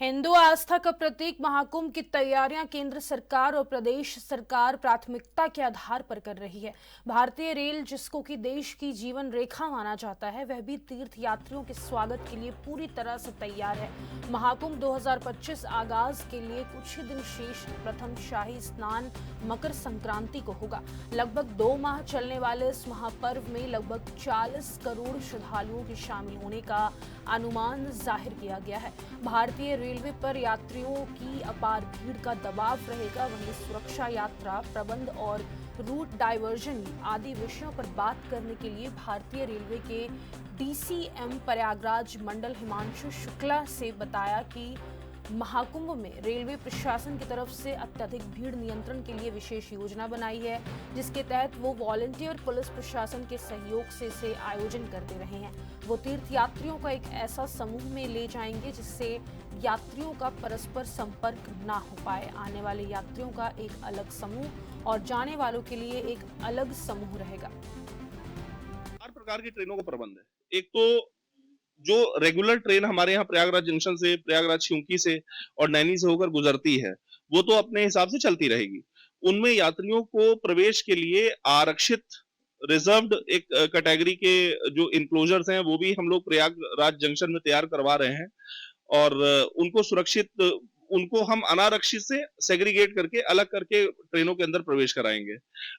हिंदू आस्था का प्रतीक महाकुंभ की तैयारियां केंद्र सरकार और प्रदेश सरकार प्राथमिकता के आधार पर कर रही है। भारतीय रेल, जिसको कि देश की जीवन रेखा माना जाता है, वह भी तीर्थ यात्रियों के स्वागत के लिए पूरी तरह से तैयार है। महाकुंभ 2025 आगाज के लिए कुछ ही दिन शेष। प्रथम शाही स्नान मकर संक्रांति को होगा। लगभग 2 माह चलने वाले इस महापर्व में लगभग 40 करोड़ श्रद्धालुओं के शामिल होने का अनुमान जाहिर किया गया है। भारतीय रेलवे पर यात्रियों की अपार भीड़ का दबाव रहेगा। वहीं सुरक्षा, यात्रा प्रबंध और रूट डायवर्जन आदि विषयों पर बात करने के लिए भारतीय रेलवे के डीसीएम प्रयागराज मंडल हिमांशु शुक्ला से बताया कि महाकुंभ में रेलवे प्रशासन की तरफ से अत्यधिक भीड़ नियंत्रण के लिए विशेष योजना बनाई है, जिसके तहत वो वॉलंटियर पुलिस प्रशासन के सहयोग से इसे आयोजन करते रहे हैं। वो तीर्थ यात्रियों का एक ऐसा समूह में ले जाएंगे जिससे यात्रियों का परस्पर संपर्क ना हो पाए। आने वाले यात्रियों का एक अलग समूह और जाने वालों के लिए एक अलग समूह रहेगा। 4 प्रकार की ट्रेनों का प्रबंध है। एक तो जो रेगुलर ट्रेन हमारे यहाँ प्रयागराज जंक्शन से, प्रयागराज शिवकी से और नैनी से होकर गुजरती है, वो तो अपने हिसाब से चलती रहेगी। उनमें यात्रियों को प्रवेश के लिए आरक्षित रिजर्व्ड एक कैटेगरी के जो इनक्लोजर्स हैं, वो भी हम लोग प्रयागराज जंक्शन में तैयार करवा रहे हैं और उनको सुरक्षित, उनको हम अनारक्षित से सेग्रीगेट करके अलग करके ट्रेनों के अंदर प्रवेश कराएंगे।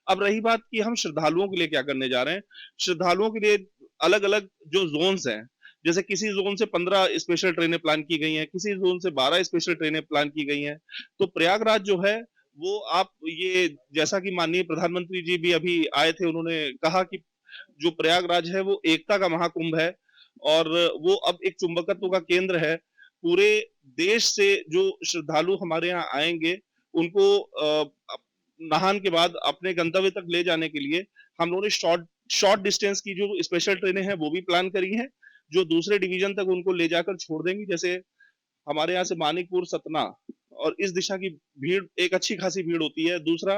अब रही बात कि हम श्रद्धालुओं के लिए क्या करने जा रहे हैं। श्रद्धालुओं के लिए अलग अलग जो जोन्स हैं, जैसे किसी जोन से 15 स्पेशल ट्रेनें प्लान की गई हैं, किसी जोन से 12 स्पेशल ट्रेनें प्लान की गई हैं। तो प्रयागराज जो है वो, आप ये जैसा कि माननीय प्रधानमंत्री जी भी अभी आए थे, उन्होंने कहा कि जो प्रयागराज है वो एकता का महाकुंभ है और वो अब एक चुंबकत्व का केंद्र है। पूरे देश से जो श्रद्धालु हमारे यहाँ आएंगे, उनको नहान के बाद अपने गंतव्य तक ले जाने के लिए हम लोगों ने शॉर्ट शॉर्ट डिस्टेंस की जो स्पेशल ट्रेनें हैं वो भी प्लान करी हैं, जो दूसरे डिवीजन तक उनको ले जाकर छोड़ देंगी। जैसे हमारे यहाँ से मानिकपुर, सतना और इस दिशा की भीड़, एक अच्छी खासी भीड़ होती है। दूसरा,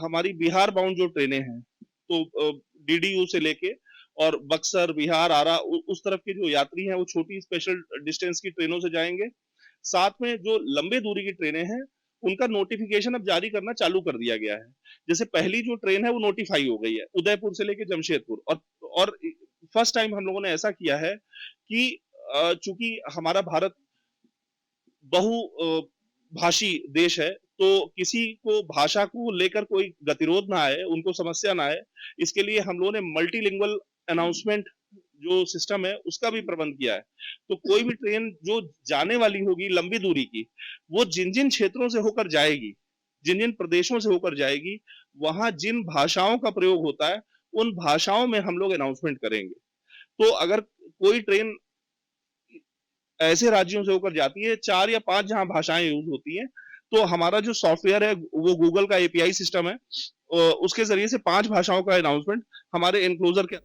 हमारी बिहार बाउंड जो ट्रेनें हैं, तो डीडीयू से लेके और बक्सर, बिहार, आरा, उस तरफ के जो यात्री हैं वो छोटी स्पेशल डिस्टेंस की ट्रेनों से जाएंगे। साथ में जो लंबे दूरी की ट्रेनें हैं, उनका नोटिफिकेशन अब जारी करना चालू कर दिया गया है। जैसे पहली जो ट्रेन है वो नोटिफाई हो गई है, उदयपुर से लेके जमशेदपुर, और फर्स्ट टाइम हम लोगों ने ऐसा किया है कि चूंकि हमारा भारत बहु भाषी देश है, तो किसी को भाषा को लेकर कोई गतिरोध ना आए, उनको समस्या ना आए, इसके लिए हम लोगों ने मल्टीलिंगुअल अनाउंसमेंट जो सिस्टम है उसका भी प्रबंध किया है। तो कोई भी ट्रेन जो जाने वाली होगी लंबी दूरी की, वो जिन जिन क्षेत्रों से होकर जाएगी, जिन जिन प्रदेशों से होकर जाएगी, वहां जिन भाषाओं का प्रयोग होता है उन भाषाओं में हम लोग अनाउंसमेंट करेंगे। तो अगर कोई ट्रेन ऐसे राज्यों से होकर जाती है, 4 या 5 जहां भाषाएं यूज होती हैं, तो हमारा जो सॉफ्टवेयर है वो गूगल का एपीआई सिस्टम है, उसके जरिए से 5 भाषाओं का अनाउंसमेंट हमारे एनक्लोजर के